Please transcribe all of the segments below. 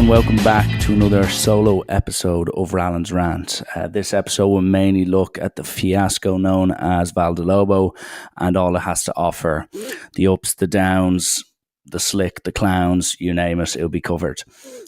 and welcome back to another solo episode of Rallen's Rant. This episode will mainly look at the fiasco known as Vale De Lobo and all it has to offer. The ups, the downs, the slick, the clowns, you name it, it'll be covered.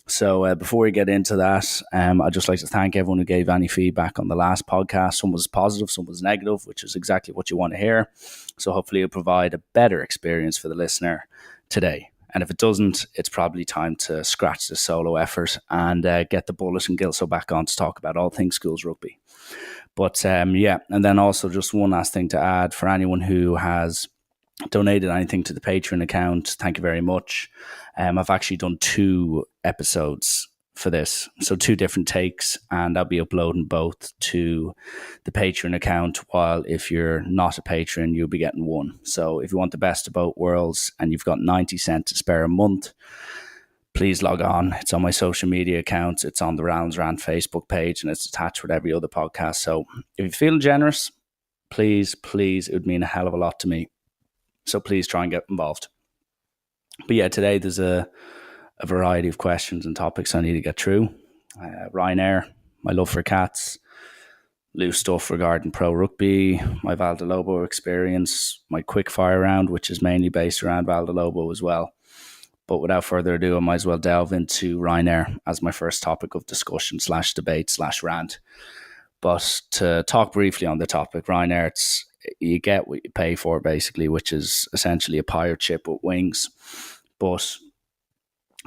So before we get into that, I'd just like to thank everyone who gave any feedback on the last podcast. Some was positive, some was negative, which is exactly what you want to hear. So hopefully it'll provide a better experience for the listener today. And if it doesn't, it's probably time to scratch the solo effort and get the Bullet and Gilso back on to talk about all things schools rugby. But and then also just one last thing to add for anyone who has donated anything to the Patreon account. Thank you very much. I've actually done 2 episodes for this, so 2 different takes, and I'll be uploading both to the Patreon account, while if you're not a patron, you'll be getting 1. So if you want the best of both worlds and you've got 90 cents to spare a month, please log on. It's on my social media accounts, it's on the Rallen's Rant Facebook page, and it's attached with every other podcast. So if you're feeling generous, please, it would mean a hell of a lot to me. So please try and get involved. But yeah, today there's a variety of questions and topics I need to get through. Ryanair, my love for cats, loose stuff regarding pro rugby, my Vale De Lobo experience, my quick fire round, which is mainly based around Vale De Lobo as well. But without further ado, I might as well delve into Ryanair as my first topic of discussion / debate / rant. But to talk briefly on the topic, Ryanair, you get what you pay for basically, which is essentially a pirate ship with wings. But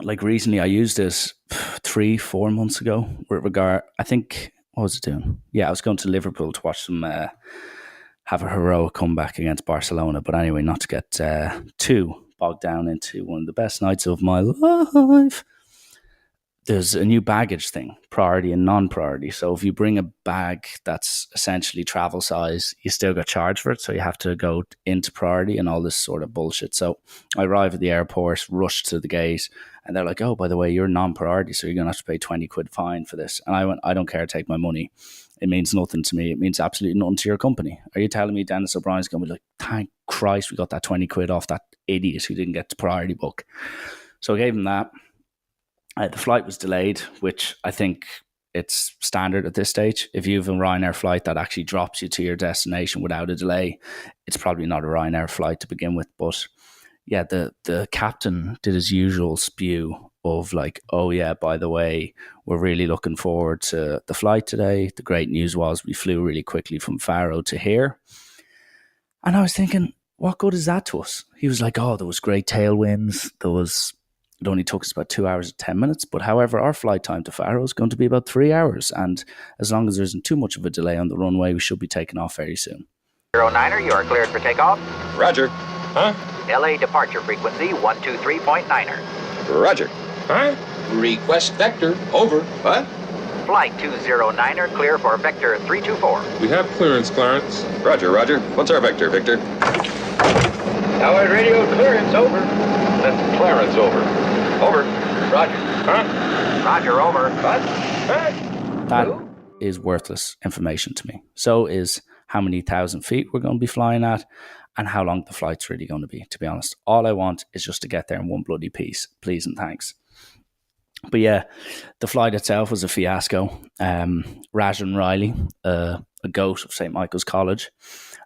like recently, I used this 3-4 months ago with regard, I think, what was it doing? Yeah, I was going to Liverpool to watch them have a heroic comeback against Barcelona. But anyway, not to get too bogged down into one of the best nights of my life. There's a new baggage thing, priority and non-priority. So if you bring a bag that's essentially travel size, you still got charged for it. So you have to go into priority and all this sort of bullshit. So I arrive at the airport, rush to the gate, and they're like, oh, by the way, you're non-priority, so you're going to have to pay 20 quid fine for this. And I went, I don't care, take my money. It means nothing to me. It means absolutely nothing to your company. Are you telling me Dennis O'Brien's going to be like, thank Christ we got that 20 quid off that idiot who didn't get the priority book? So I gave him that. The flight was delayed, which I think it's standard at this stage. If you have a Ryanair flight that actually drops you to your destination without a delay, it's probably not a Ryanair flight to begin with. But yeah, the captain did his usual spew of like, oh yeah, by the way, we're really looking forward to the flight today. The great news was we flew really quickly from Faro to here. And I was thinking, what good is that to us? He was like, oh, there was great tailwinds. It only took us about 2 hours and 10 minutes. But however, our flight time to Faro is going to be about 3 hours. And as long as there isn't too much of a delay on the runway, we should be taking off very soon. 09er, you are cleared for takeoff. Roger. Huh? LA departure frequency 123.9er. Roger. Huh? Request vector. Over. What? Flight 209er, clear for vector 324. We have clearance, Clarence. Roger. What's our vector, Victor? Tower radio clearance, over. That's Clarence, over. Over. Roger. Huh? Roger, over. What? That is worthless information to me. So is how many thousand feet we're going to be flying at and how long the flight's really going to be, to be honest. All I want is just to get there in one bloody piece. Please and thanks. But yeah, the flight itself was a fiasco. Riley, a goat of St. Michael's College,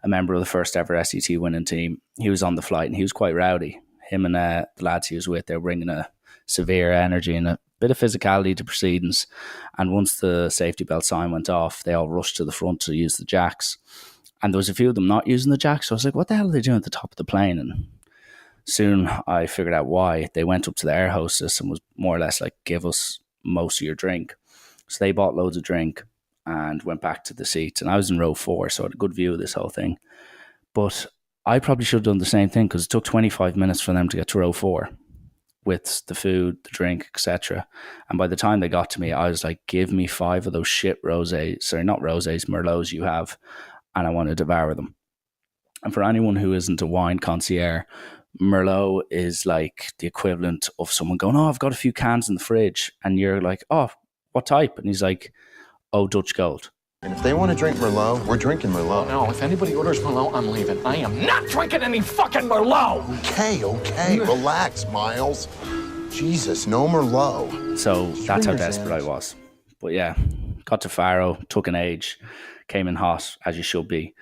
a member of the first ever SET winning team, he was on the flight and he was quite rowdy. Him and the lads he was with, they were bringing a severe energy and a bit of physicality to proceedings. And once the safety belt sign went off, they all rushed to the front to use the jacks. And there was a few of them not using the jacks. So I was like, what the hell are they doing at the top of the plane? And soon I figured out why. They went up to the air hostess and was more or less like, give us most of your drink. So they bought loads of drink and went back to the seats. And I was in row 4, so I had a good view of this whole thing. But I probably should have done the same thing because it took 25 minutes for them to get to row 4 with the food, the drink, etc. And by the time they got to me, I was like, give me 5 of those shit Merlots you have, and I want to devour them. And for anyone who isn't a wine connoisseur, Merlot is like the equivalent of someone going, oh, I've got a few cans in the fridge. And you're like, oh, what type? And he's like, oh, Dutch Gold. And if they want to drink Merlot, we're drinking Merlot. No, if anybody orders Merlot, I'm leaving. I am not drinking any fucking Merlot! Okay, relax, Miles. Jesus, no Merlot. So that's how desperate I was. But yeah, got to Faro, took an age, came in hot, as you should be.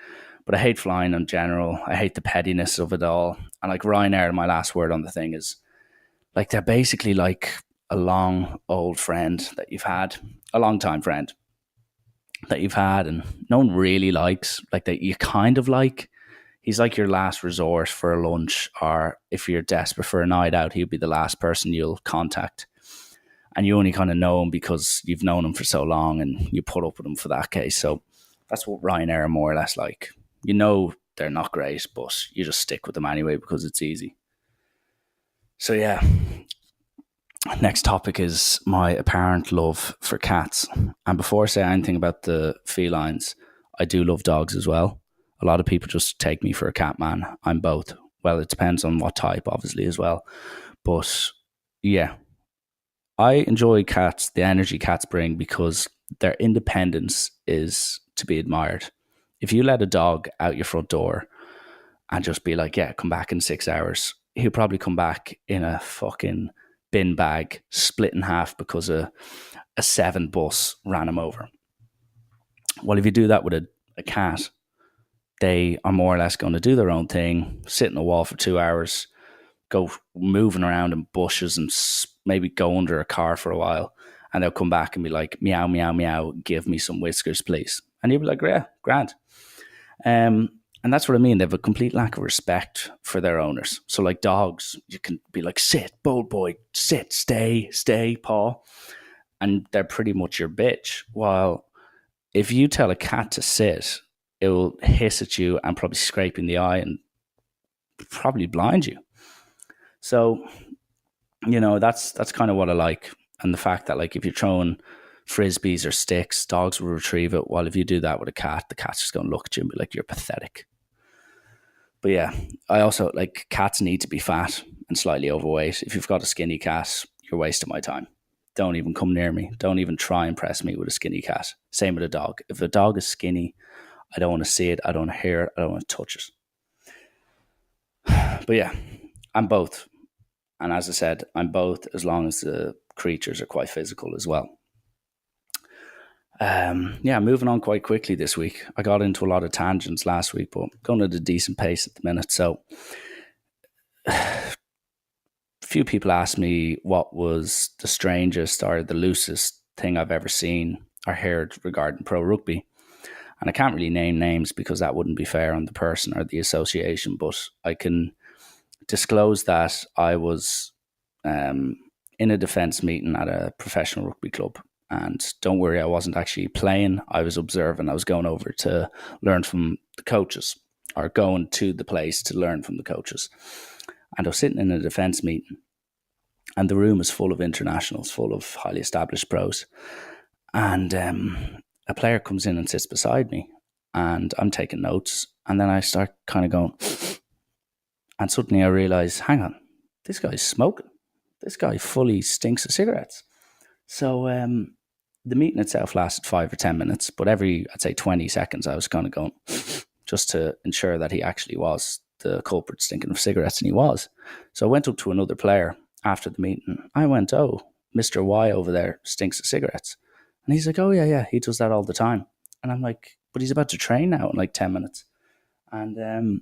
But I hate flying in general. I hate the pettiness of it all. And like Ryanair, my last word on the thing is, like, they're basically like a long old friend that you've had, a long time friend that you've had, and no one really likes, like, that you kind of like. He's like your last resort for a lunch, or if you're desperate for a night out, he'll be the last person you'll contact. And you only kind of know him because you've known him for so long and you put up with him for that case. So that's what Ryanair are more or less like. You know they're not great, but you just stick with them anyway because it's easy. So yeah, next topic is my apparent love for cats. And before I say anything about the felines, I do love dogs as well. A lot of people just take me for a cat man. I'm both. Well, it depends on what type, obviously, as well. But yeah, I enjoy cats, the energy cats bring, because their independence is to be admired. If you let a dog out your front door and just be like, yeah, come back in 6 hours, he'll probably come back in a fucking bin bag, split in half because a 7 bus ran him over. Well, if you do that with a cat, they are more or less going to do their own thing, sit in a wall for 2 hours, go moving around in bushes and maybe go under a car for a while. And they'll come back and be like, meow, meow, meow, give me some whiskers, please. And you'll be like, yeah, grand. And that's what I mean. They have a complete lack of respect for their owners. So like dogs, you can be like, sit, bold boy, sit, stay, paw. And they're pretty much your bitch. While if you tell a cat to sit, it will hiss at you and probably scrape in the eye and probably blind you. So, you know, that's kind of what I like. And the fact that, like, if you're throwing frisbees or sticks, dogs will retrieve it. While if you do that with a cat, the cat's just going to look at you and be like, you're pathetic. But yeah, I also, like, cats need to be fat and slightly overweight. If you've got a skinny cat, you're wasting my time. Don't even come near me. Don't even try and press me with a skinny cat. Same with a dog. If a dog is skinny, I don't want to see it. I don't want to hear it. I don't want to touch it. But yeah, I'm both. And as I said, I'm both as long as the creatures are quite physical as well. Yeah, moving on quite quickly this week. I got into a lot of tangents last week, but going at a decent pace at the minute. So a few people asked me what was the strangest or the loosest thing I've ever seen or heard regarding pro rugby. And I can't really name names because that wouldn't be fair on the person or the association, but I can disclose that I was in a defence meeting at a professional rugby club. And don't worry, I wasn't actually playing. I was observing. I was going over to learn from the coaches, or going to the place to learn from the coaches. And I was sitting in a defence meeting, and the room is full of internationals, full of highly established pros. And a player comes in and sits beside me, and I'm taking notes. And then I start kind of going, and suddenly I realise, hang on, this guy's smoking. This guy fully stinks of cigarettes. So the meeting itself lasted 5 or 10 minutes, but every, I'd say 20 seconds, I was kind of going just to ensure that he actually was the culprit stinking of cigarettes, and he was. So I went up to another player after the meeting. I went, oh, Mr. Y over there stinks of cigarettes. And he's like, oh, yeah, he does that all the time. And I'm like, but he's about to train now in like 10 minutes. And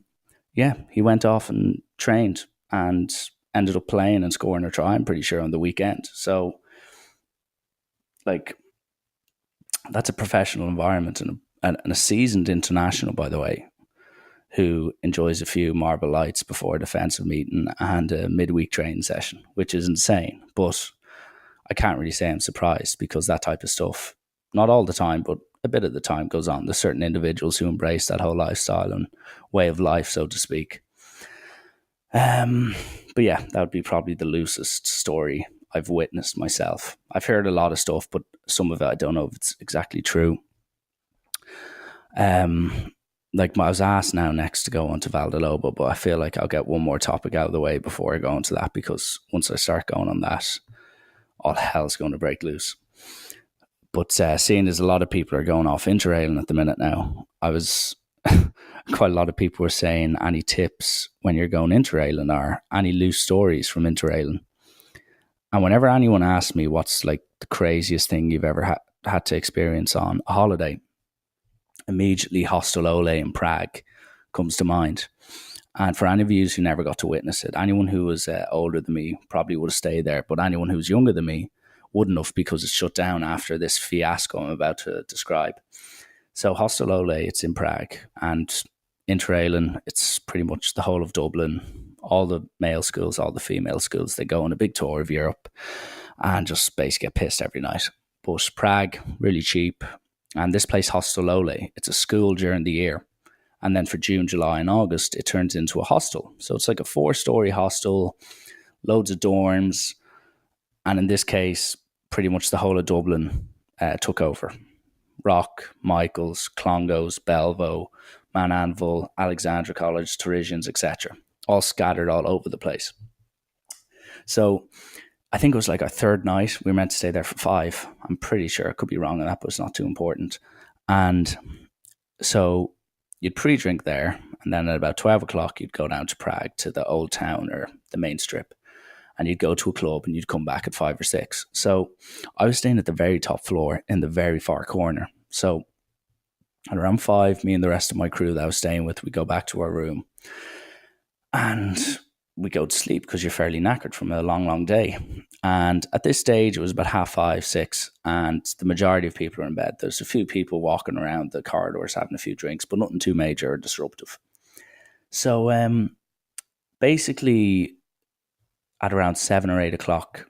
yeah, he went off and trained and ended up playing and scoring a try, I'm pretty sure, on the weekend. So, like, that's a professional environment and a seasoned international, by the way, who enjoys a few Marble Lights before a defensive meeting and a midweek training session, which is insane. But I can't really say I'm surprised, because that type of stuff, not all the time, but a bit of the time, goes on. There's certain individuals who embrace that whole lifestyle and way of life, so to speak. But yeah, that would be probably the loosest story I've witnessed myself. I've heard a lot of stuff, but some of it I don't know if it's exactly true. Like, I was asked now next to go on to Vale De Lobo, but I feel like I'll get one more topic out of the way before I go on to that, because once I start going on that, all hell's going to break loose. But seeing as a lot of people are going off interrailing at the minute now, I was quite a lot of people were saying, any tips when you're going interrailing, or any loose stories from interrailing? And whenever anyone asks me what's like the craziest thing you've ever had to experience on a holiday, immediately Hostel Ole in Prague comes to mind. And for any of you who never got to witness it, anyone who was older than me probably would have stayed there, but anyone who was younger than me wouldn't have, because it shut down after this fiasco I'm about to describe. So Hostel Ole, it's in Prague, and Interrailen, it's pretty much the whole of Dublin, all the male schools, all the female schools. They go on a big tour of Europe and just basically get pissed every night. But Prague, really cheap. And this place, Hostel Ole, it's a school during the year. And then for June, July, and August, it turns into a hostel. So it's like a 4-story hostel, loads of dorms. And in this case, pretty much the whole of Dublin took over. Rock, Michaels, Clongowes, Belvo, Mananville, Alexandra College, Parisians, etc. All scattered all over the place. So I think it was like our third night. We were meant to stay there for 5. I'm pretty sure. I could be wrong on that, but it's not too important. And so you'd pre-drink there, and then at about 12 o'clock, you'd go down to Prague to the old town or the main strip, and you'd go to a club and you'd come back at 5 or 6. So I was staying at the very top floor in the very far corner. So at around 5, me and the rest of my crew that I was staying with, we go back to our room and we go to sleep because you're fairly knackered from a long, long day. And at this stage, it was about 5:30, 6, and the majority of people are in bed. There's a few people walking around the corridors having a few drinks, but nothing too major or disruptive. So basically, at around 7 or 8 o'clock,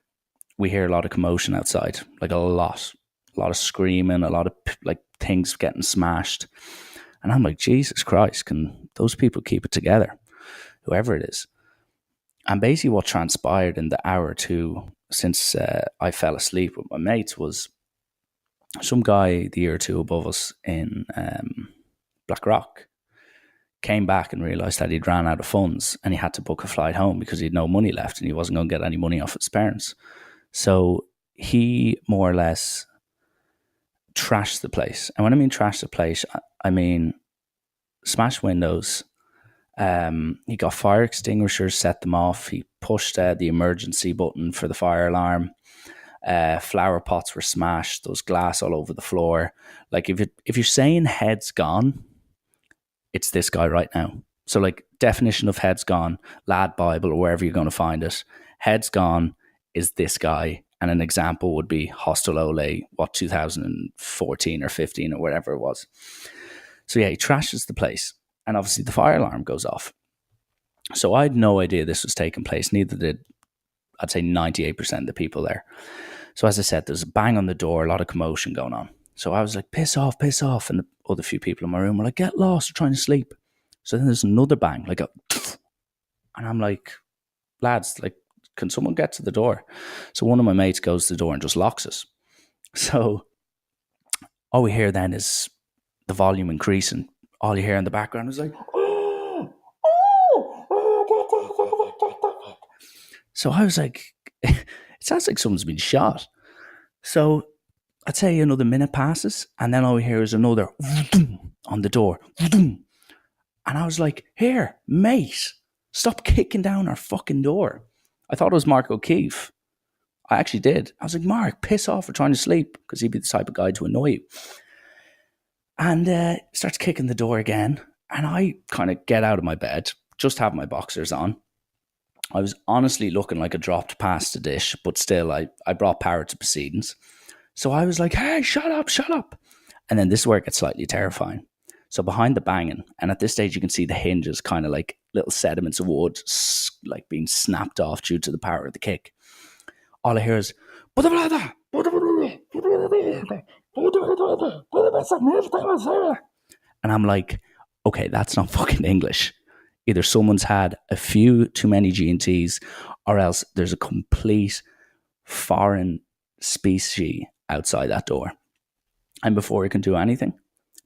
we hear a lot of commotion outside, like a lot of screaming, a lot of like things getting smashed. And I'm like, Jesus Christ, can those people keep it together? Whoever it is. And basically what transpired in the hour or two since I fell asleep with my mates was some guy the year or two above us in Blackrock came back and realised that he'd ran out of funds and he had to book a flight home because he had no money left and he wasn't going to get any money off his parents. So he more or less trashed the place. And when I mean trash the place, I mean smashed windows. He got fire extinguishers, set them off. He pushed the emergency button for the fire alarm. Flower pots were smashed. There was glass all over the floor. Like if you're saying head's gone, it's this guy right now. So like definition of head's gone, Lad Bible or wherever you're going to find it, head's gone is this guy. And an example would be Hostel Ole, 2014 or 15 or whatever it was. So yeah, he trashes the place. And obviously the fire alarm goes off. So I had no idea this was taking place. Neither did, I'd say, 98% of the people there. So as I said, there's a bang on the door, a lot of commotion going on. So I was like, piss off. And the other few people in my room were like, get lost, we're trying to sleep. So then there's another bang, like a, and I'm like, lads, like, can someone get to the door? So one of my mates goes to the door and just locks us. So all we hear then is the volume increasing. All you hear in the background is like, so I was like, it sounds like someone's been shot. So I'd say another minute passes, and then all we hear is another on the door. And I was like, here, mate, stop kicking down our fucking door. I thought it was Mark O'Keefe. I actually did. I was like, Mark, piss off, we're trying to sleep, because he'd be the type of guy to annoy you. And starts kicking the door again. And I kind of get out of my bed, just have my boxers on. I was honestly looking like a dropped pasta dish, but still, I brought power to proceedings. So I was like, hey, shut up. And then this is where it gets slightly terrifying. So behind the banging, and at this stage you can see the hinges kind of like little sediments of wood like being snapped off due to the power of the kick. All I hear is, and I'm like, okay, that's not fucking English. Either someone's had a few too many G&Ts or else there's a complete foreign species outside that door. And before he can do anything,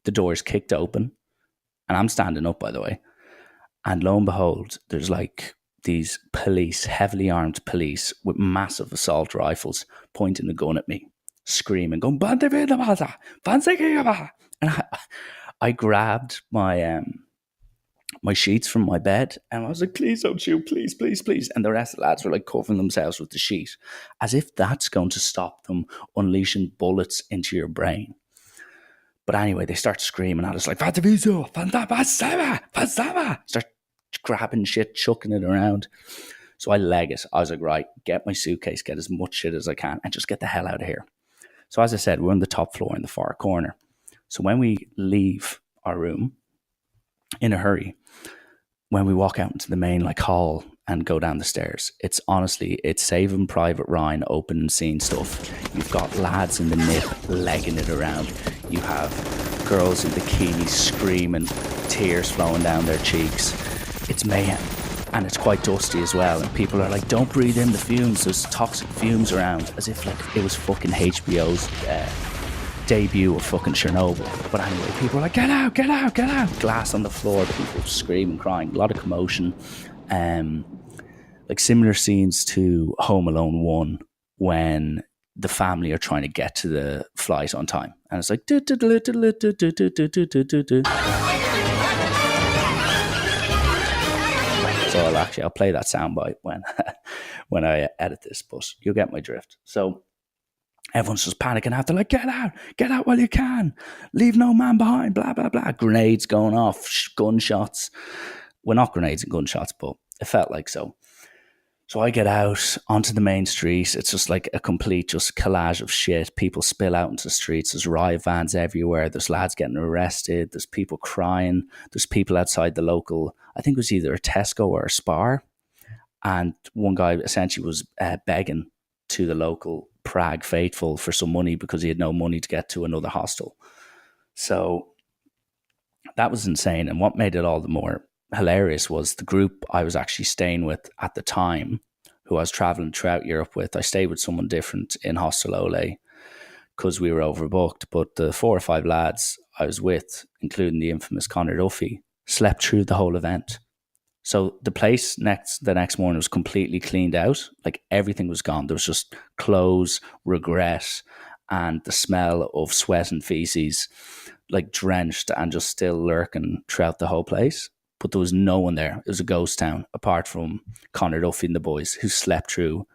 the door is kicked open. And I'm standing up, by the way. And lo and behold, there's like these police, heavily armed police with massive assault rifles pointing a gun at me, screaming, going, and I grabbed my my sheets from my bed, and I was like, please don't shoot, please, please, please. And the rest of the lads were like covering themselves with the sheet, as if that's going to stop them unleashing bullets into your brain. But anyway, they start screaming at us like, start grabbing shit, chucking it around. So I leg it. I was like, right, get my suitcase, get as much shit as I can, and just get the hell out of here. So as I said, we're on the top floor in the far corner. So when we leave our room in a hurry, when we walk out into the main like hall and go down the stairs, it's Saving Private Ryan open and scene stuff. You've got lads in the nip legging it around. You have girls in bikinis screaming, tears flowing down their cheeks. It's mayhem, and it's quite dusty as well. And people are like, "Don't breathe in the fumes. There's toxic fumes around," as if like it was fucking HBO's debut of fucking Chernobyl. But anyway, people are like, "Get out, get out, get out!" Glass on the floor, people screaming, crying, a lot of commotion. Like similar scenes to Home Alone 1 when the family are trying to get to the flight on time, and it's like so I'll play that soundbite when I edit this, but you'll get my drift. So everyone's just panicking out. They're like, get out while you can, leave no man behind, blah blah blah. Grenades going off, gunshots. Well, not grenades and gunshots, but it felt like so. So I get out onto the main street. It's just like a complete just collage of shit. People spill out into the streets. There's riot vans everywhere. There's lads getting arrested. There's people crying. There's people outside the local, I think it was either a Tesco or a Spar. And one guy essentially was begging to the local Prague faithful for some money because he had no money to get to another hostel. So that was insane. And what made it all the more hilarious was the group I was actually staying with at the time, who I was traveling throughout Europe with. I stayed with someone different in Hostel Ole because we were overbooked, but the 4 or 5 lads I was with, including the infamous Conor Duffy, slept through the whole event. So the place the next morning was completely cleaned out. Like everything was gone. There was just clothes, regret, and the smell of sweat and feces, like drenched and just still lurking throughout the whole place. But there was no one there. It was a ghost town, apart from Conor Duffy and the boys, who slept through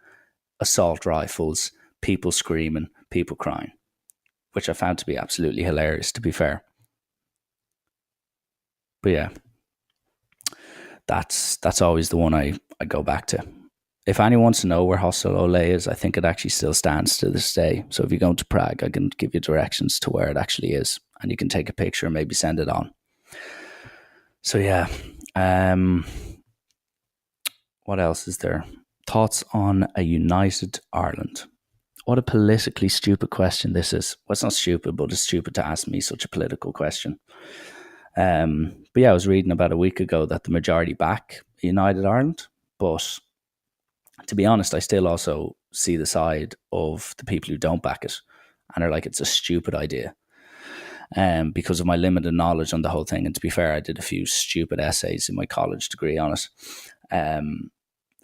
assault rifles, people screaming, people crying, which I found to be absolutely hilarious, to be fair. But yeah, that's always the one I go back to. If anyone wants to know where Hostel Ole is, I think it actually still stands to this day. So if you go to Prague, I can give you directions to where it actually is, and you can take a picture and maybe send it on. So yeah, what else is there? Thoughts on a united Ireland? What a politically stupid question this is. Well, it's not stupid, but it's stupid to ask me such a political question. But yeah, I was reading about a week ago that the majority back United Ireland, but to be honest, I still also see the side of the people who don't back it and are like, it's a stupid idea. Because of my limited knowledge on the whole thing. And to be fair, I did a few stupid essays in my college degree on it.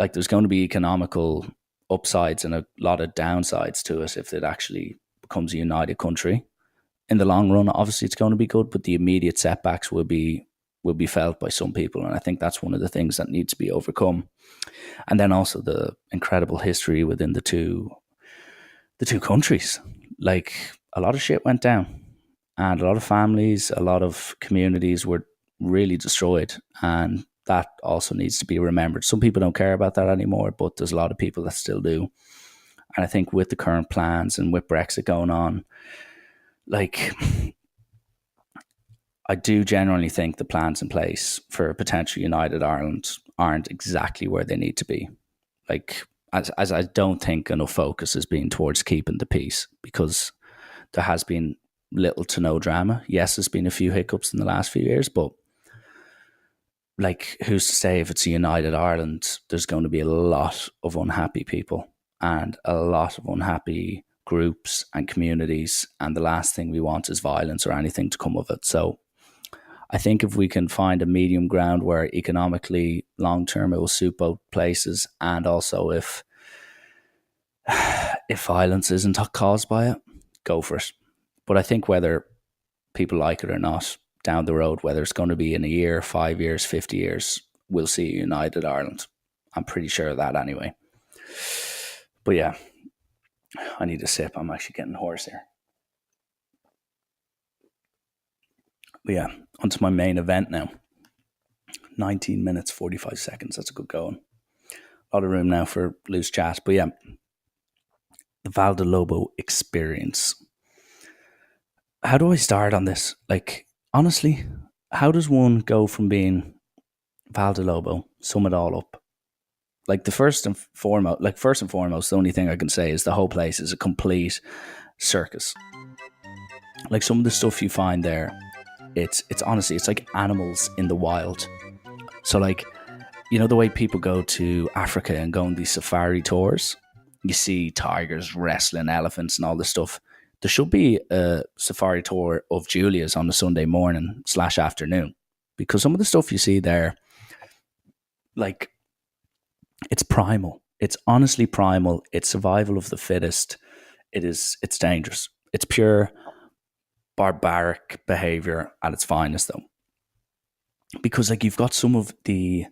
Like there's going to be economical upsides and a lot of downsides to it if it actually becomes a united country. In the long run, obviously it's going to be good, but the immediate setbacks will be felt by some people. And I think that's one of the things that needs to be overcome. And then also the incredible history within the two countries. Like a lot of shit went down. And a lot of families, a lot of communities were really destroyed. And that also needs to be remembered. Some people don't care about that anymore, but there's a lot of people that still do. And I think with the current plans and with Brexit going on, like, I do generally think the plans in place for a potential united Ireland aren't exactly where they need to be. Like, as I don't think enough focus is being towards keeping the peace, because there has been little to no drama. Yes, there's been a few hiccups in the last few years, but like, who's to say if it's a united Ireland, there's going to be a lot of unhappy people and a lot of unhappy groups and communities, and the last thing we want is violence or anything to come of it. So I think if we can find a medium ground where economically long term it will suit both places, and also if violence isn't caused by it, go for it. But I think whether people like it or not, down the road, whether it's going to be in a year, 5 years, 50 years, we'll see United Ireland. I'm pretty sure of that anyway. But yeah, I need a sip. I'm actually getting hoarse here. But yeah, onto my main event now. 19 minutes, 45 seconds. That's a good going. A lot of room now for loose chat. But yeah, the Vale De Lobo experience. How do I start on this? Like, honestly, how does one go from being Vale De Lobo, sum it all up? Like, first and foremost, the only thing I can say is the whole place is a complete circus. Like, some of the stuff you find there, it's honestly, it's like animals in the wild. So, like, you know the way people go to Africa and go on these safari tours? You see tigers wrestling elephants and all this stuff. There should be a safari tour of Julia's on a Sunday morning / afternoon, because some of the stuff you see there, like, it's primal. It's honestly primal. It's survival of the fittest. It's dangerous. It's pure barbaric behavior at its finest, though. Because, like, you've got some of the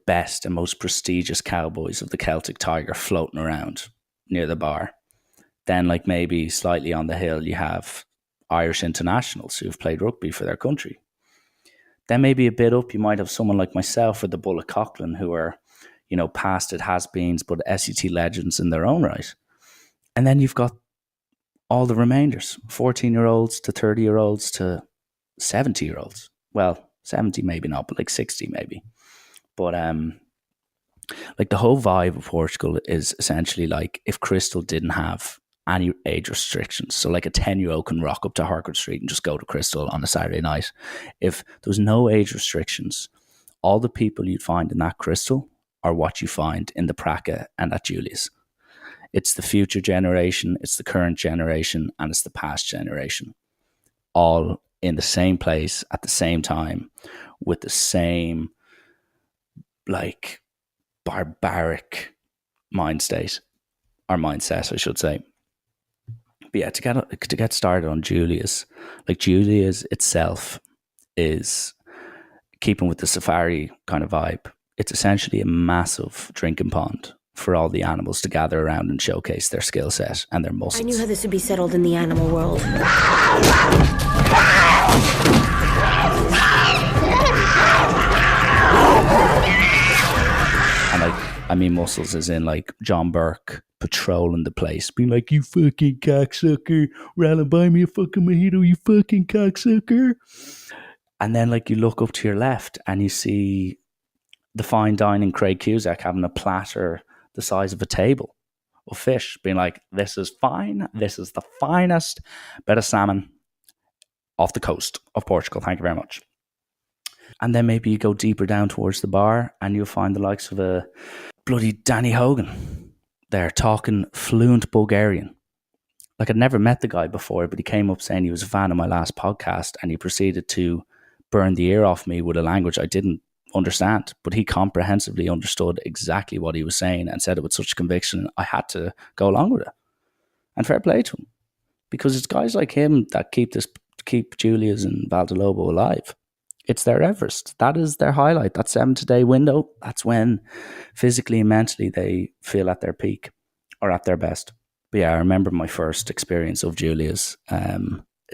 best and most prestigious cowboys of the Celtic Tiger floating around near the bar. Then, like, maybe slightly on the hill, you have Irish internationals who've played rugby for their country. Then maybe a bit up, you might have someone like myself or the Bull of Coughlin, who are, you know, past it has-beens, but SET legends in their own right. And then you've got all the remainders, 14-year-olds to 30-year-olds to 70-year-olds. Well, 70 maybe not, but like 60 maybe. But like, the whole vibe of Portugal is essentially like if Crystal didn't have any age restrictions. So like a 10-year-old can rock up to Harcourt Street and just go to Crystal on a Saturday night. If there was no age restrictions, all the people you'd find in that Crystal are what you find in the Praca and at Julia's. It's the future generation, it's the current generation, and it's the past generation. All in the same place at the same time with the same, like, barbaric mind state, or mindset, I should say. But yeah, to get started on Julia's, like, Julia's itself is keeping with the safari kind of vibe. It's essentially a massive drinking pond for all the animals to gather around and showcase their skill set and their muscles. I knew how this would be settled in the animal world. And, like, I mean muscles as in, like, John Burke patrolling the place, being like, "You fucking cocksucker, Rallen, buy me a fucking mojito, you fucking cocksucker." And then, like, you look up to your left and you see the fine dining Craig Cusack having a platter the size of a table of fish, being like, "This is fine. This is the finest bit of salmon off the coast of Portugal. Thank you very much." And then maybe you go deeper down towards the bar and you'll find the likes of a bloody Danny Hogan there talking fluent Bulgarian. Like, I'd never met the guy before, but he came up saying he was a fan of my last podcast, and he proceeded to burn the ear off me with a language I didn't understand, but he comprehensively understood exactly what he was saying and said it with such conviction I had to go along with it. And fair play to him, because it's guys like him that keep Julia's and Vale De Lobo alive. It's their Everest. That is their highlight. That 7-day window, that's when physically and mentally they feel at their peak or at their best. But yeah, I remember my first experience of Julia's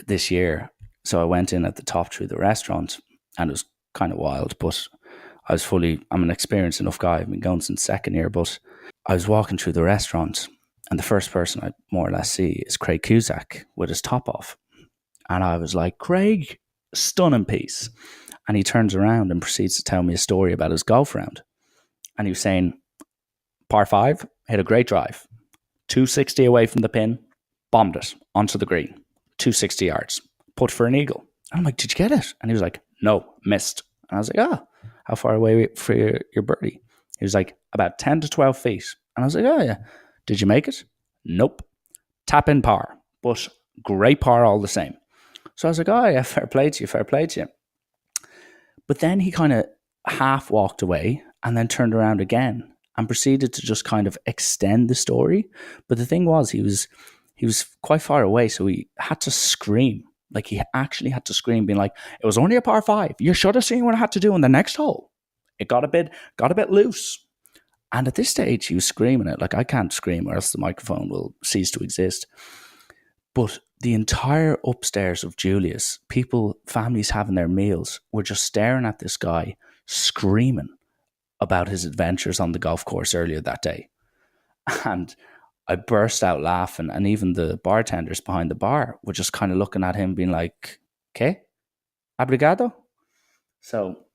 this year. So I went in at the top through the restaurant, and it was kind of wild, but I'm an experienced enough guy. I've been going since second year, but I was walking through the restaurant, and the first person I more or less see is Craig Cusack with his top off. And I was like, "Craig, stunning piece." And he turns around and proceeds to tell me a story about his golf round. And he was saying, par 5, hit a great drive, 260 away from the pin, bombed it onto the green, 260 yards, put for an eagle. And I'm like, "Did you get it?" And he was like, "No, missed." And I was like, "How far away for your birdie?" He was like, "About 10 to 12 feet. And I was like, "Oh yeah." "Did you make it?" "Nope. Tap in par, but great par all the same." So I was like, "Oh yeah, fair play to you. But then he kind of half walked away and then turned around again and proceeded to just kind of extend the story. But the thing was, he was quite far away, so he had to scream Like, he actually had to scream, being like, it was only a par 5. You should have seen what I had to do in the next hole. It got a bit loose. And at this stage, he was screaming it. Like, I can't scream or else the microphone will cease to exist. But the entire upstairs of Julius, people, families having their meals, were just staring at this guy screaming about his adventures on the golf course earlier that day. And I burst out laughing, and even the bartenders behind the bar were just kind of looking at him being like, "¿Qué? Obrigado?" So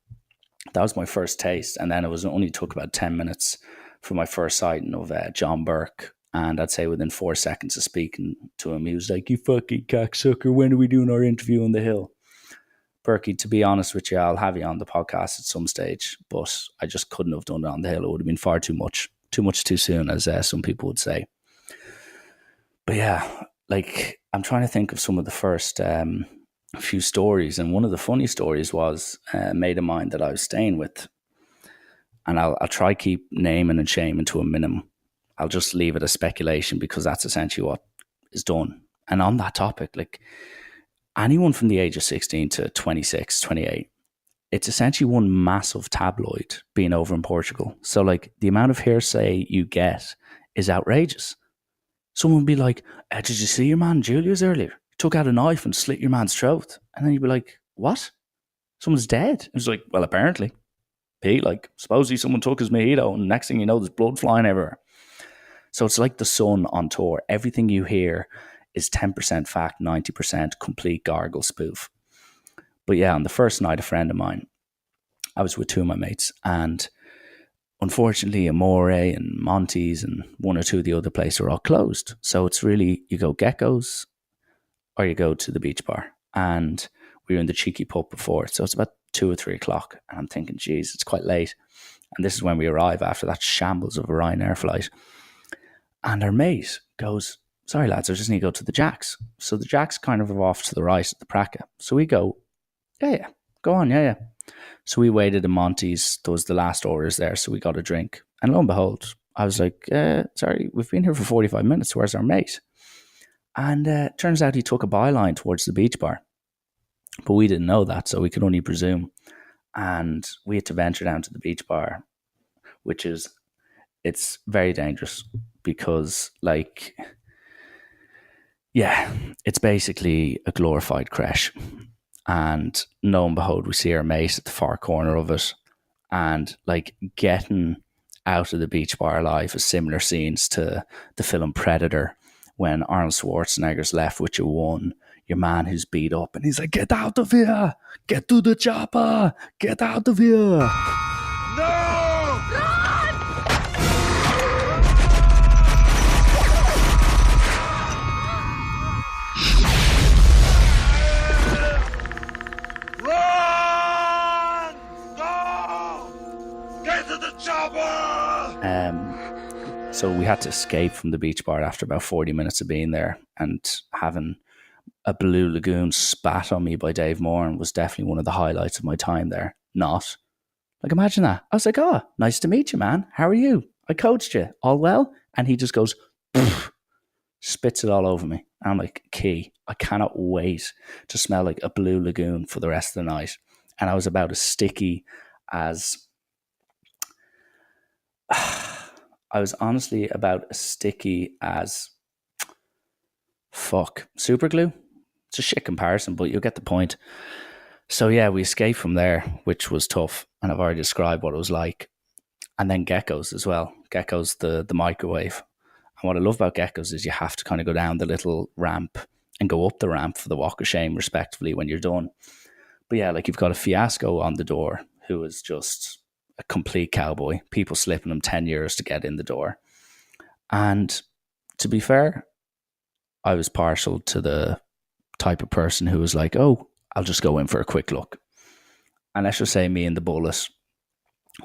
that was my first taste. And then it only took about 10 minutes for my first sighting of John Burke. And I'd say within 4 seconds of speaking to him, he was like, "You fucking cocksucker, when are we doing our interview on the hill?" Berkey, to be honest with you, I'll have you on the podcast at some stage, but I just couldn't have done it on the hill. It would have been far too much too soon, as some people would say. But yeah, like, I'm trying to think of some of the first few stories. And one of the funny stories was a mate of mine that I was staying with. And I'll try keep naming and shaming to a minimum. I'll just leave it as speculation because that's essentially what is done. And on that topic, like, anyone from the age of 16 to 26, 28, it's essentially one massive tabloid being over in Portugal. So, like, the amount of hearsay you get is outrageous. Someone would be like, "Did you see your man Julius earlier? He took out a knife and slit your man's throat." And then you'd be like, "What? Someone's dead?" It was like, "Well, apparently. Pete, like, supposedly someone took his mojito, and next thing you know, there's blood flying everywhere." So it's like the Sun on tour. Everything you hear is 10% fact, 90% complete gargle spoof. But yeah, on the first night, a friend of mine, I was with two of my mates, and unfortunately, Amore and Monty's and one or two of the other places are all closed. So it's really, you go Geckos or you go to the beach bar. And we were in the cheeky pub before. So it's about 2 or 3 o'clock. And I'm thinking, geez, it's quite late. And this is when we arrive after that shambles of a Ryanair flight. And our mate goes, "Sorry, lads, I just need to go to the Jacks." So the Jacks kind of are off to the right at the Praca. So we go, yeah, go on, yeah. So we waited in Monty's. There was the last orders there, so we got a drink. And lo and behold, I was like, "Sorry, we've been here for 45 minutes. Where's our mate?" And turns out he took a byline towards the beach bar. But we didn't know that, so we could only presume. And we had to venture down to the beach bar, which is, it's very dangerous because, like, yeah, it's basically a glorified creche. And lo and behold, we see our mate at the far corner of it. And, like, getting out of the beach bar alive is similar scenes to the film Predator, when Arnold Schwarzenegger's left with your man who's beat up, and he's like, "Get out of here! Get to the chopper! Get out of here!" So we had to escape from the beach bar after about 40 minutes of being there, and having a Blue Lagoon spat on me by Dave Moran was definitely one of the highlights of my time there. Not. Like, imagine that. I was like, "Oh, nice to meet you, man. How are you? I coached you. All well?" And he just goes, spits it all over me. And I'm like, "Key, I cannot wait to smell like a Blue Lagoon for the rest of the night." And I was about as sticky as... I was honestly about as sticky as super glue. It's a shit comparison, but you'll get the point. So yeah, we escaped from there, which was tough, and I've already described what it was like. And then Geckos as well. Geckos, the microwave. And what I love about Geckos is you have to kind of go down the little ramp and go up the ramp for the walk of shame, respectively, when you're done. But yeah, like, you've got a Fiasco on the door who is just a complete cowboy. People slipping him 10 euros to get in the door. And to be fair, I was partial to the type of person who was like, "Oh, I'll just go in for a quick look." And let's just say me and the bullet,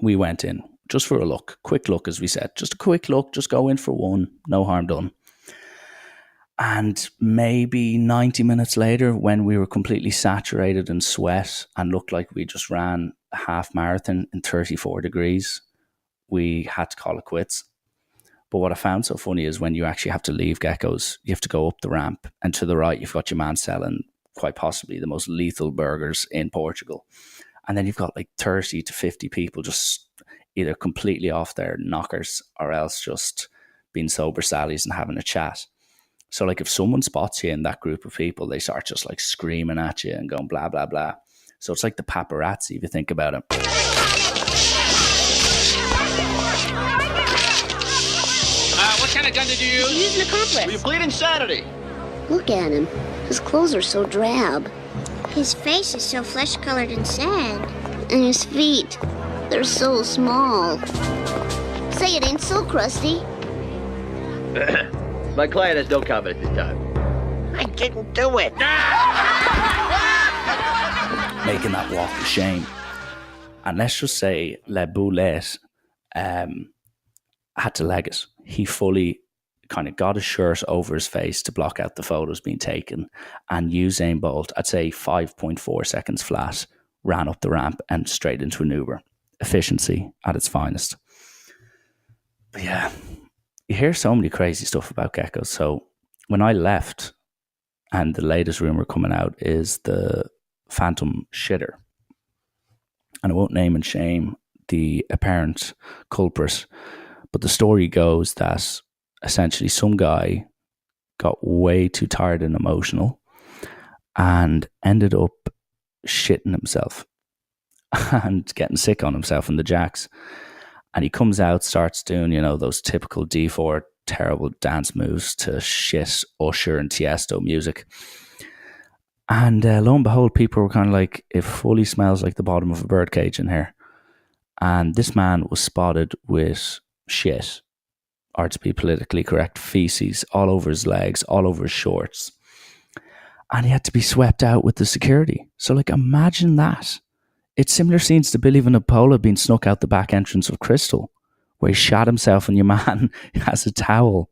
we went in just for a look. Quick look, as we said. Just a quick look. Just go in for one. No harm done. And maybe 90 minutes later, when we were completely saturated in sweat and looked like we just ran a half marathon in 34 degrees, we had to call it quits. But what I found so funny is when you actually have to leave Geckos, you have to go up the ramp, and to the right, you've got your man selling quite possibly the most lethal burgers in Portugal. And then you've got like 30 to 50 people just either completely off their knockers or else just being sober sallies and having a chat. So like if someone spots you in that group of people, they start just like screaming at you and going blah, blah, blah. So it's like the paparazzi if you think about it. What kind of gun did you use? He's an accomplice. You plead insanity. Look at him. His clothes are so drab. His face is so flesh-colored and sad. And his feet, they're so small. Say it ain't so, Krusty. My client has no comment at this time. I didn't do it. Making that walk of shame. And let's just say Le Boulette had to leg it. He fully kind of got his shirt over his face to block out the photos being taken, and Usain Bolt, I'd say 5.4 seconds flat, ran up the ramp and straight into an Uber. Efficiency at its finest. But yeah, you hear so many crazy stuff about geckos. So when I left, and the latest rumor coming out is the phantom shitter. And I won't name and shame the apparent culprit, but the story goes that essentially some guy got way too tired and emotional and ended up shitting himself and getting sick on himself in the jacks. And he comes out, starts doing, those typical D4 terrible dance moves to shit Usher and Tiesto music. And lo and behold, people were kind of like, it fully smells like the bottom of a birdcage in here. And this man was spotted with shit, or to be politically correct, feces all over his legs, all over his shorts. And he had to be swept out with the security. So like, imagine that. It's similar scenes to Billy Vanapola being snuck out the back entrance of Crystal, where he shot himself and your man has a towel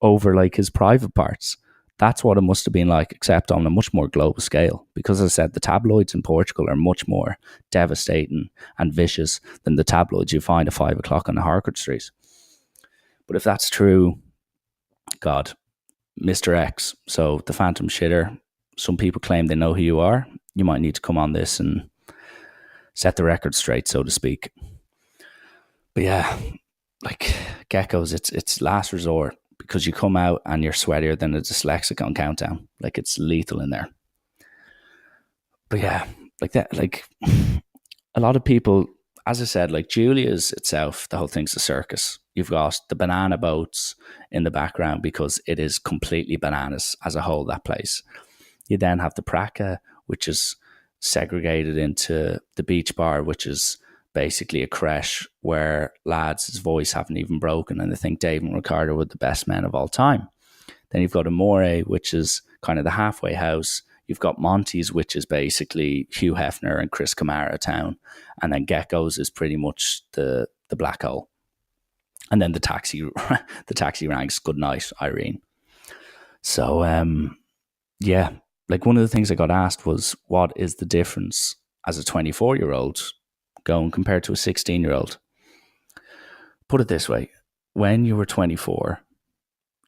over like his private parts. That's what it must have been like, except on a much more global scale. Because as I said, the tabloids in Portugal are much more devastating and vicious than the tabloids you find at 5 o'clock on the Harcourt Street. But if that's true, God, Mr. X, so the phantom shitter, some people claim they know who you are. You might need to come on this and set the record straight, so to speak. But yeah, like geckos, it's last resort, because you come out and you're sweatier than a dyslexic on countdown. Like, it's lethal in there. But yeah, like that, like a lot of people, as I said, like Julia's itself, the whole thing's a circus. You've got the banana boats in the background because it is completely bananas as a whole, that place. You then have the Praca, which is segregated into the beach bar, which is basically a creche where lads' voice haven't even broken and they think Dave and Ricardo were the best men of all time. Then you've got Amore, which is kind of the halfway house. You've got Monty's, which is basically Hugh Hefner and Chris Kamara town. And then Gecko's is pretty much the black hole. And then the taxi ranks, good night, Irene. So, yeah, like one of the things I got asked was, what is the difference as a 24-year-old going compared to a 16-year-old? Put it this way. When you were 24,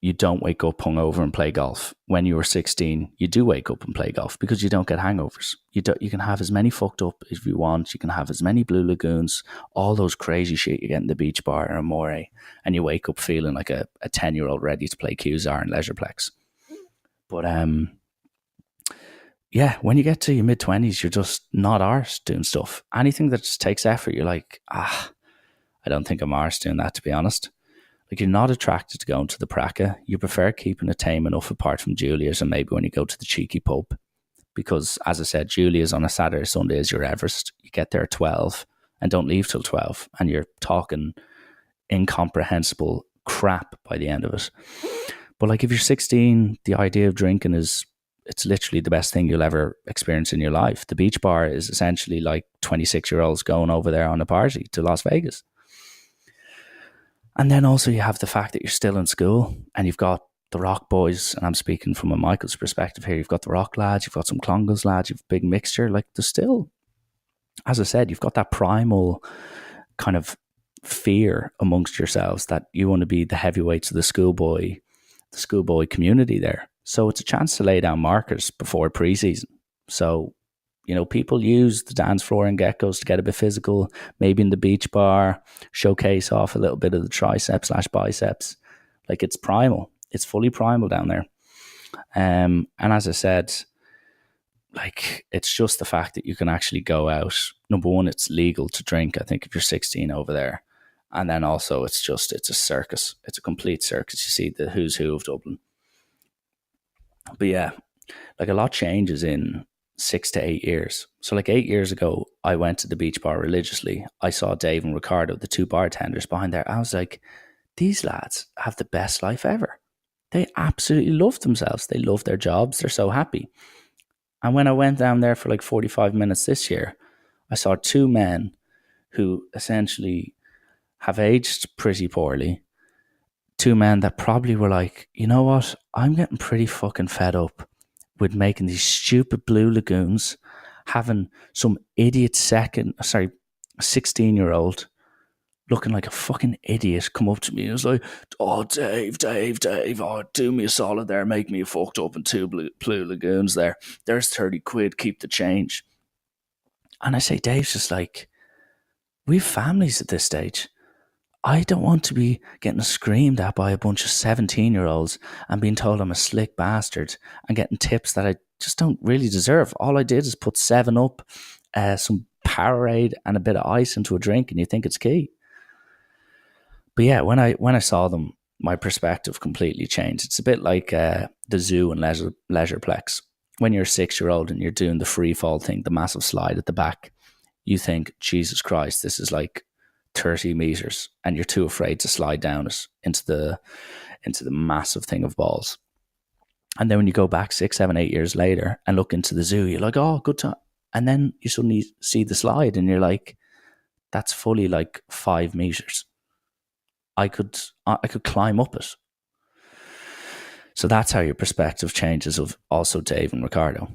you don't wake up hungover and play golf. When you were 16, you do wake up and play golf because you don't get hangovers. You can have as many fucked up as you want. You can have as many Blue Lagoons, all those crazy shit you get in the beach bar or Amore, and you wake up feeling like a 10-year-old ready to play Qzar and Leisureplex. But yeah, when you get to your mid-20s, you're just not arsed doing stuff. Anything that just takes effort, you're like, I don't think I'm arsed doing that, to be honest. Like, you're not attracted to going to the Praca. You prefer keeping it tame enough apart from Julia's and maybe when you go to the cheeky pub. Because, as I said, Julia's on a Saturday, Sunday is your Everest. You get there at 12 and don't leave till 12. And you're talking incomprehensible crap by the end of it. But like, if you're 16, the idea of drinking it's literally the best thing you'll ever experience in your life. The beach bar is essentially like 26-year-olds going over there on a party to Las Vegas. And then also you have the fact that you're still in school and you've got the rock boys, and I'm speaking from a Michael's perspective here. You've got the rock lads, you've got some Clongles lads, you've a big mixture. Like, there's still, as I said, you've got that primal kind of fear amongst yourselves that you want to be the heavyweights of the schoolboy community there. So it's a chance to lay down markers before pre-season. So, people use the dance floor and geckos to get a bit physical, maybe in the beach bar, showcase off a little bit of the triceps/biceps. Like, it's primal. It's fully primal down there. And as I said, like, it's just the fact that you can actually go out. Number one, it's legal to drink, I think, if you're 16 over there. And then also it's a circus. It's a complete circus. You see the who's who of Dublin. But yeah, like, a lot changes in 6 to 8 years. So like 8 years ago, I went to the beach bar religiously. I saw Dave and Ricardo, the two bartenders behind there. I was like, these lads have the best life ever. They absolutely love themselves. They love their jobs. They're so happy. And when I went down there for like 45 minutes this year, I saw two men who essentially have aged pretty poorly. Two men that probably were like, you know what? I'm getting pretty fucking fed up with making these stupid blue lagoons, having some idiot 16-year-old looking like a fucking idiot come up to me and was like, oh, Dave, oh, do me a solid there, make me a fucked up in two blue lagoons there. There's 30 quid, keep the change. And I say, Dave's just like, we have families at this stage. I don't want to be getting screamed at by a bunch of 17-year-olds and being told I'm a slick bastard and getting tips that I just don't really deserve. All I did is put 7-Up, some Powerade and a bit of ice into a drink, and you think it's key. But yeah, when I saw them, my perspective completely changed. It's a bit like the zoo and Leisureplex. When you're a 6-year-old and you're doing the free fall thing, the massive slide at the back, you think, Jesus Christ, this is like 30 meters, and you're too afraid to slide down it into the massive thing of balls. And then when you go back 6, 7, 8 years later and look into the zoo, you're like, oh, good time. And then you suddenly see the slide and you're like, that's fully like 5 meters. I could climb up it. So that's how your perspective changes of also Dave and Ricardo.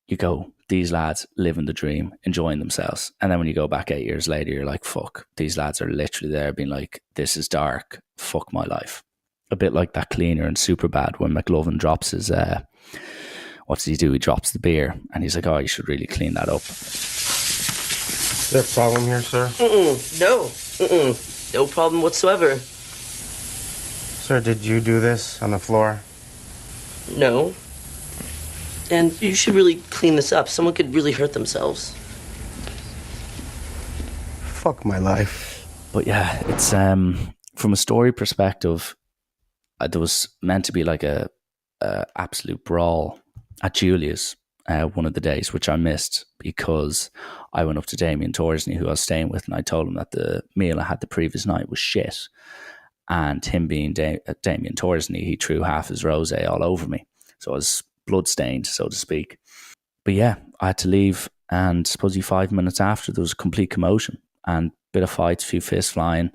You go, these lads living the dream, enjoying themselves. And then when you go back 8 years later, you're like, fuck, these lads are literally there being like, this is dark, fuck my life. A bit like that cleaner in Superbad when McLovin drops his, what does he do? He drops the beer and he's like, oh, you should really clean that up. Is there a problem here, sir? No. No problem whatsoever. Sir, did you do this on the floor? No. And you should really clean this up. Someone could really hurt themselves. Fuck my life. But yeah, it's from a story perspective, there was meant to be like a absolute brawl at Julia's one of the days, which I missed because I went up to Damien Torsney, who I was staying with, and I told him that the meal I had the previous night was shit. And him being Damien Torsney, he threw half his rosé all over me. So I was bloodstained, so to speak. But yeah, I had to leave, and supposedly 5 minutes after, there was a complete commotion and a bit of fights, a few fists flying.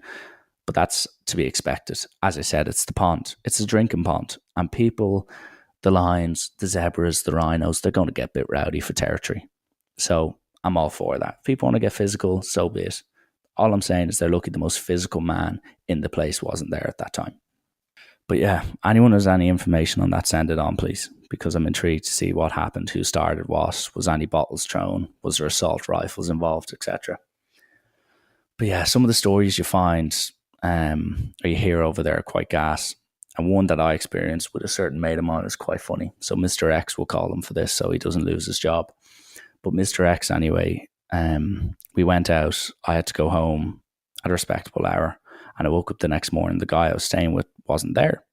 But that's to be expected. As I said, it's the pond. It's a drinking pond. And people, the lions, the zebras, the rhinos, they're going to get a bit rowdy for territory. So I'm all for that. If people want to get physical, so be it. All I'm saying is they're lucky the most physical man in the place wasn't there at that time. But yeah, anyone has any information on that, send it on, please, because I'm intrigued to see what happened, who started what, was any bottles thrown, was there assault rifles involved, etc. But yeah, some of the stories you find or you hear over there are quite gas. And one that I experienced with a certain mate of mine is quite funny. So Mr. X, will call him for this so he doesn't lose his job. But Mr. X, anyway, we went out. I had to go home at a respectable hour. And I woke up the next morning. The guy I was staying with wasn't there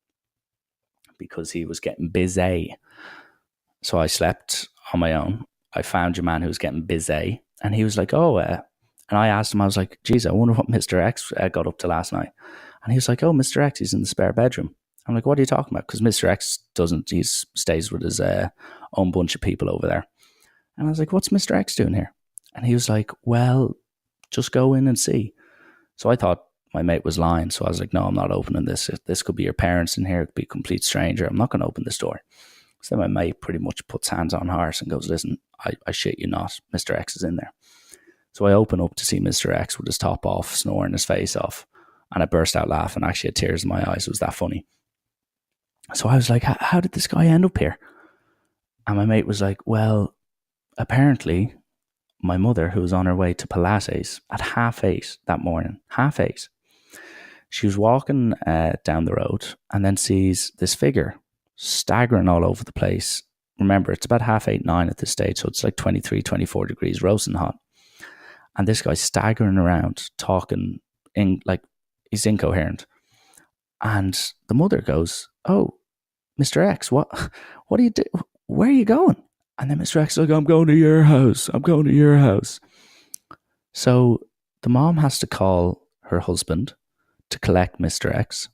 because he was getting busy. So I slept on my own. I found your man who was getting busy. And he was like, oh, and I asked him, I was like, geez, I wonder what Mr. X got up to last night. And he was like, oh, Mr. X, he's in the spare bedroom. I'm like, what are you talking about? Because Mr. X he stays with his own bunch of people over there. And I was like, what's Mr. X doing here? And he was like, well, just go in and see. So I thought my mate was lying. So I was like, no, I'm not opening this. This could be your parents in here. It could be a complete stranger. I'm not going to open this door. So then my mate pretty much puts hands on heart and goes, listen, I shit you not. Mr. X is in there. So I open up to see Mr. X with his top off, snoring his face off. And I burst out laughing. I actually had tears in my eyes. It was that funny. So I was like, how did this guy end up here? And my mate was like, well, apparently my mother, who was on her way to Pilates at 8:30 that morning, 8:30, she was walking down the road and then sees this figure staggering all over the place. Remember, it's about 8:30, 9 at this stage, so it's like 23, 24 degrees, roasting hot. And this guy's staggering around, talking in like he's incoherent. And the mother goes, "Oh, Mr. X, what do you do? Where are you going?" And then Mr. X is like, "I'm going to your house. I'm going to your house." So the mom has to call her husband to collect Mr. X.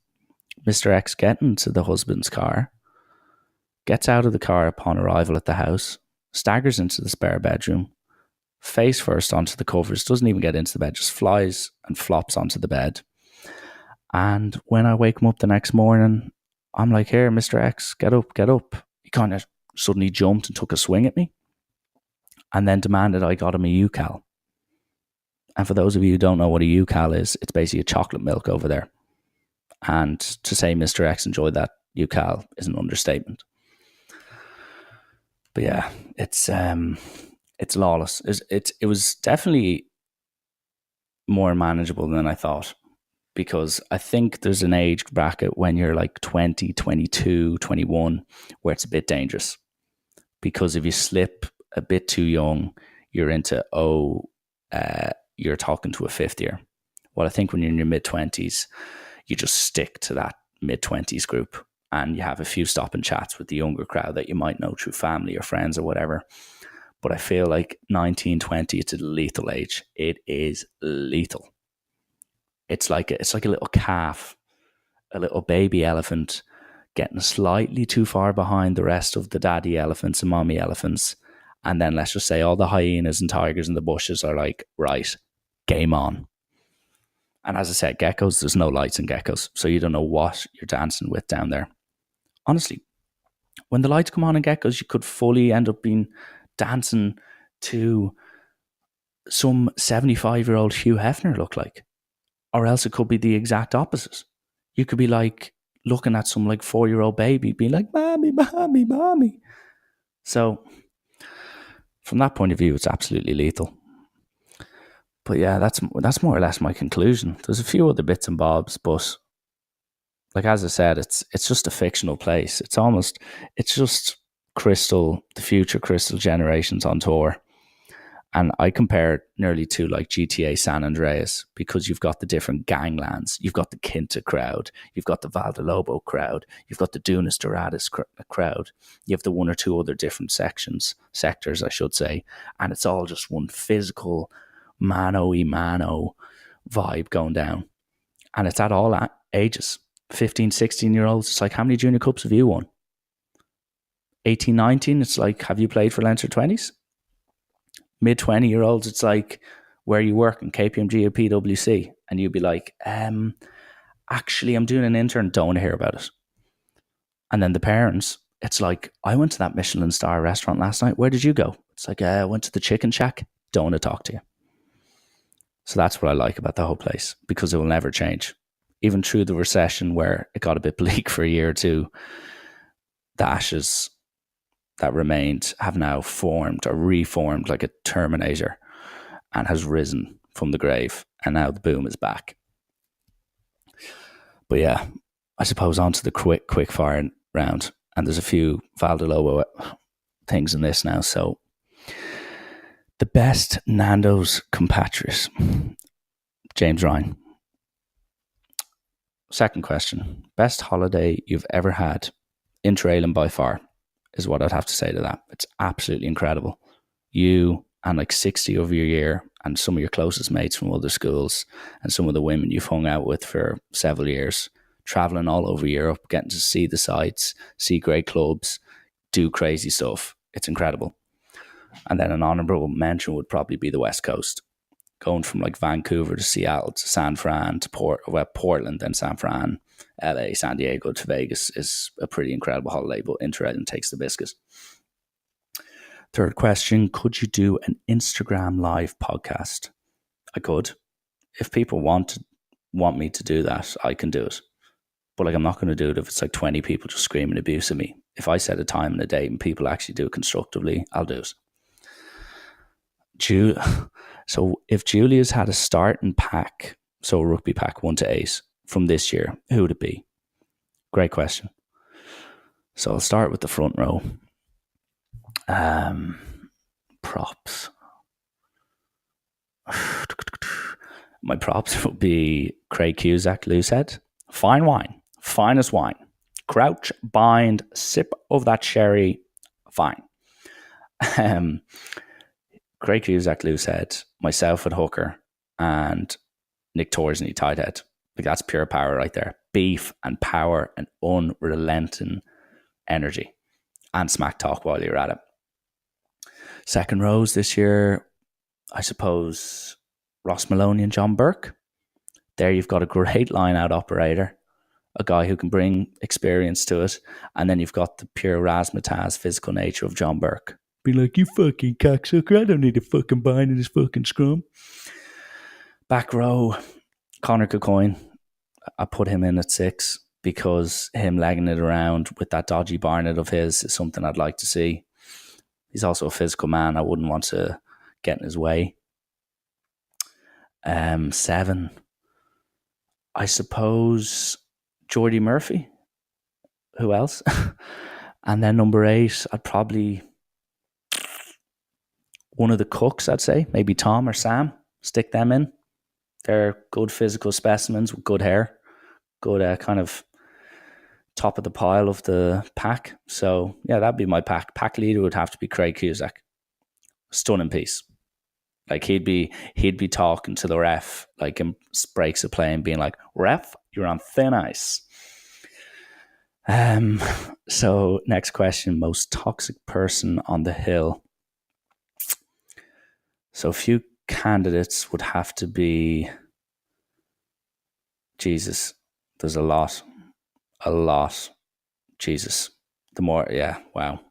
Mr. X gets into the husband's car, gets out of the car upon arrival at the house, staggers into the spare bedroom, face first onto the covers, doesn't even get into the bed, just flies and flops onto the bed. And when I wake him up the next morning, I'm like, "Here, Mr. X, get up, get up." He kind of suddenly jumped and took a swing at me and then demanded I got him a UCAL. And for those of you who don't know what a UCAL is, it's basically a chocolate milk over there. And to say Mr. X enjoyed that UCAL is an understatement. But yeah, it's lawless. It was definitely more manageable than I thought, because I think there's an age bracket when you're like 20, 22, 21, where it's a bit dangerous. Because if you slip a bit too young, you're into, you're talking to a fifth year. Well, I think when you're in your mid-20s, you just stick to that mid-20s group and you have a few stop and chats with the younger crowd that you might know through family or friends or whatever. But I feel like 19, 20, it's a lethal age. It is lethal. It's like a little calf, a little baby elephant getting slightly too far behind the rest of the daddy elephants and mommy elephants. And then let's just say all the hyenas and tigers in the bushes are like, right, game on. And as I said, geckos, there's no lights in geckos, so you don't know what you're dancing with down there. Honestly, when the lights come on in geckos, you could fully end up being dancing to some 75-year-old Hugh Hefner look like. Or else it could be the exact opposite. You could be like looking at some like 4-year-old baby being like, "Mommy, mommy, mommy." So from that point of view, it's absolutely lethal. But yeah, that's more or less my conclusion. There's a few other bits and bobs, but like as I said, it's just a fictional place. It's just Crystal, the future Crystal generations on tour. And I compare it nearly to like GTA San Andreas, because you've got the different ganglands. You've got the Quinta crowd. You've got the Vale De Lobo crowd. You've got the Dunas Doradas crowd. You have the one or two other different sectors, I should say. And it's all just one physical mano-y-mano vibe going down. And it's at all ages. 15, 16-year-olds, it's like, how many junior cups have you won? 18, 19, it's like, have you played for Leinster 20s? Mid-20-year-olds, it's like, where are you working? KPMG or PwC? And you'd be like, actually, I'm doing an intern, don't want to hear about it. And then the parents, it's like, I went to that Michelin star restaurant last night. Where did you go? It's like, I went to the Chicken Shack. Don't want to talk to you. So that's what I like about the whole place, because it will never change. Even through the recession where it got a bit bleak for a year or two, the ashes that remained have now formed or reformed like a Terminator and has risen from the grave. And now the boom is back. But yeah, I suppose on to the quick fire round. And there's a few Vale De Lobo things in this now. So the best Nando's compatriot, James Ryan. Second question, best holiday you've ever had, inter-Ailem by far, is what I'd have to say to that. It's absolutely incredible. You and like 60 of your year and some of your closest mates from other schools and some of the women you've hung out with for several years, traveling all over Europe, getting to see the sights, see great clubs, do crazy stuff. It's incredible. And then an honourable mention would probably be the West Coast. Going from like Vancouver to Seattle to San Fran to Portland, then San Fran, LA, San Diego to Vegas is a pretty incredible holiday, but Inter-Ailem takes the biscuit. Third question, could you do an Instagram live podcast? I could. If people want me to do that, I can do it. But like, I'm not going to do it if it's like 20 people just screaming abuse at me. If I set a time and a date and people actually do it constructively, I'll do it. So if Julia's had a starting pack, so a rugby pack 1 to 8 from this year, who would it be? Great question. So I'll start with the front row. Props. My props would be Craig Cusack, Loosehead. Fine wine. Finest wine. Crouch, bind, sip of that sherry. Fine. Craig Cusack, Loosehead. Myself at hooker. And Nick Torsney, tight head. Like, that's pure power right there. Beef and power and unrelenting energy. And smack talk while you're at it. Second rows this year, I suppose Ross Maloney and John Burke. There you've got a great line-out operator, a guy who can bring experience to it, and then you've got the pure razzmatazz physical nature of John Burke. Be like, you fucking cocksucker, I don't need a fucking bind in this fucking scrum. Back row, Conor Cocoyne. I put him in at 6 because him legging it around with that dodgy Barnett of his is something I'd like to see. He's also a physical man. I wouldn't want to get in his way. 7, I suppose Geordie Murphy. Who else? And then number 8, I'd probably one of the cooks, I'd say. Maybe Tom or Sam. Stick them in. They're good physical specimens with good hair. Good kind of top of the pile of the pack. So yeah, that'd be my pack. Pack leader would have to be Craig Cusack. Stunning piece. Like he'd be talking to the ref like in breaks of play and being like, "Ref, you're on thin ice." So next question: most toxic person on the hill. So a few candidates would have to be. Jesus, there's a lot. Jesus, the more, yeah, wow.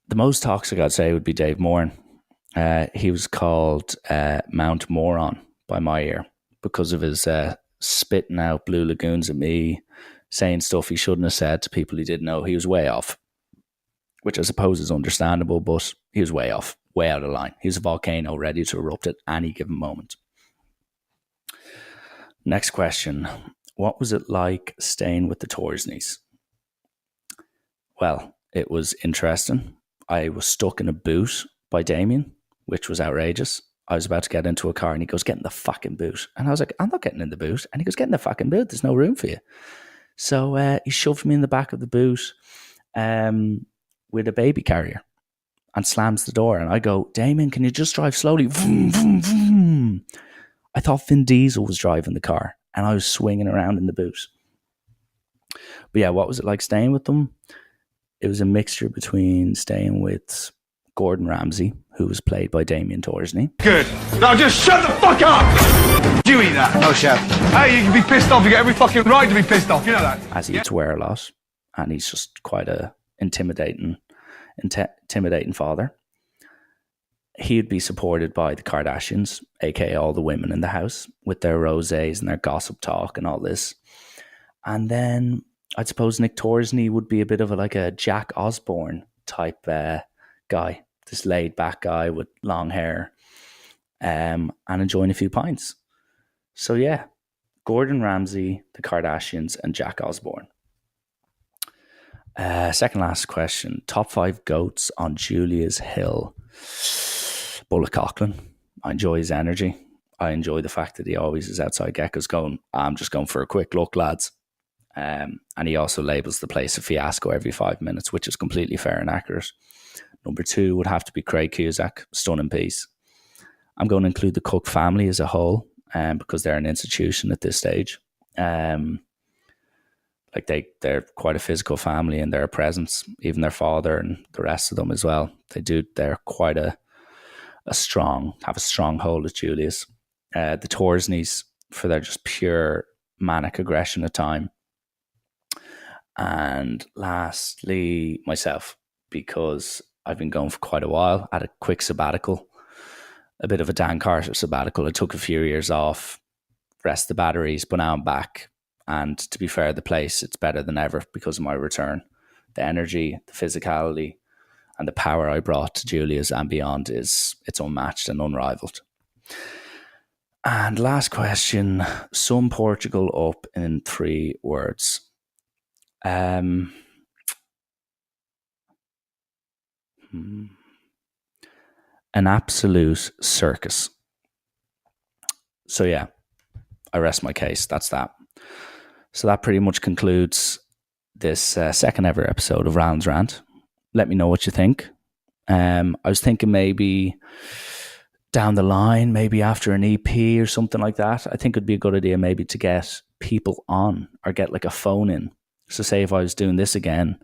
The most toxic, I'd say, would be Dave Moran. He was called Mount Moron by my ear because of his spitting out blue lagoons at me, saying stuff he shouldn't have said to people he didn't know. He was way off, which I suppose is understandable, but he was way off, way out of line. He was a volcano ready to erupt at any given moment. Next question. What was it like staying with the Torsneys? Well, it was interesting. I was stuck in a boot by Damien, which was outrageous. I was about to get into a car and he goes, "Get in the fucking boot." And I was like, "I'm not getting in the boot." And he goes, "Get in the fucking boot. There's no room for you." So he shoved me in the back of the boot with a baby carrier and slams the door. And I go, "Damien, can you just drive slowly?" Vroom, vroom, vroom. I thought Vin Diesel was driving the car and I was swinging around in the boot. But yeah, what was it like staying with them? It was a mixture between staying with Gordon Ramsay, who was played by Damien Torsney. Good. Now just shut the fuck up! Do you eat that? No, chef. Hey, you can be pissed off. You get every fucking right to be pissed off. You know that? As he eats wear a lot. And he's just quite a intimidating father. He'd be supported by the Kardashians, aka all the women in the house, with their rosés and their gossip talk and all this. And then I'd suppose Nick Torsney would be a bit of a Jack Osborne type guy, this laid back guy with long hair, and enjoying a few pints. So yeah, Gordon Ramsay, the Kardashians, and Jack Osborne. Second last question: top 5 goats on Julia's Hill. Bullock Coughlin. I enjoy his energy. I enjoy the fact that he always is outside Gecko's going, "I'm just going for a quick look, lads." And he also labels the place a fiasco every 5 minutes, which is completely fair and accurate. Number 2 would have to be Craig Cusack, stunning piece. I'm going to include the Cook family as a whole, because they're an institution at this stage. They're quite a physical family in their presence, even their father and the rest of them as well. They're quite have a strong hold at Julia's. The Torsneys, for their just pure manic aggression at time. And lastly, myself, because I've been going for quite a while. I had a quick sabbatical, a bit of a Dan Carter sabbatical. I took a few years off, rest the batteries, but now I'm back. And to be fair, the place, it's better than ever because of my return. The energy, the physicality, and the power I brought to Julia's and beyond it's unmatched and unrivaled. And last question, sum Portugal up in 3 words. An absolute circus. So yeah, I rest my case. That's that. So that pretty much concludes this second ever episode of Rallen's Rant. Let me know what you think. I was thinking maybe down the line, maybe after an EP or something like that, I think it'd be a good idea maybe to get people on or get like a phone in. So say if I was doing this again,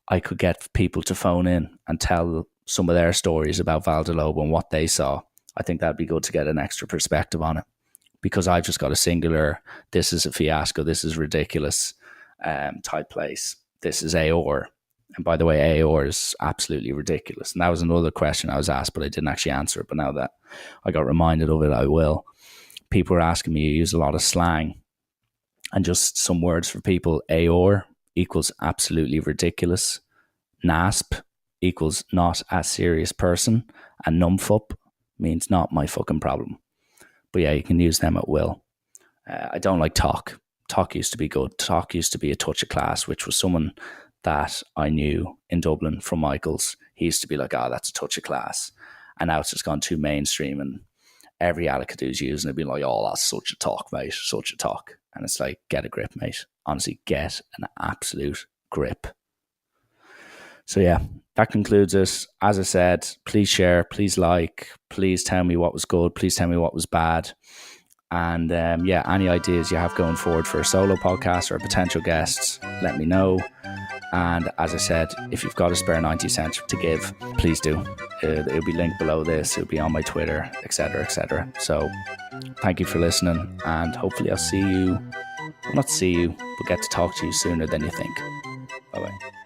I could get people to phone in and tell some of their stories about Vale De Lobo and what they saw. I think that'd be good to get an extra perspective on it, because I've just got a singular, this is a fiasco, this is ridiculous type place. This is AOR. And by the way, AOR is absolutely ridiculous. And that was another question I was asked, but I didn't actually answer it. But now that I got reminded of it, I will. People were asking me, you use a lot of slang. And just some words for people. AOR equals absolutely ridiculous. NASP equals not a serious person. And NUMFUP means not my fucking problem. But yeah, you can use them at will. I don't like talk. Talk used to be good. Talk used to be a touch of class, which was someone that I knew in Dublin from Michael's. He used to be like, that's a touch of class. And now it's just gone too mainstream, and every Alakadu's using it, being like, that's such a talk, mate, such a talk. And it's like, get a grip, mate. Honestly, get an absolute grip. So yeah, that concludes it. As I said, please share, please like, please tell me what was good, please tell me what was bad. And any ideas you have going forward for a solo podcast or a potential guest, let me know. And as I said, if you've got a spare 90 cents to give, please do. It'll be linked below this. It'll be on my Twitter, etc., etc. So thank you for listening, and hopefully I'll see you, well, not see you, but get to talk to you sooner than you think. Bye-bye.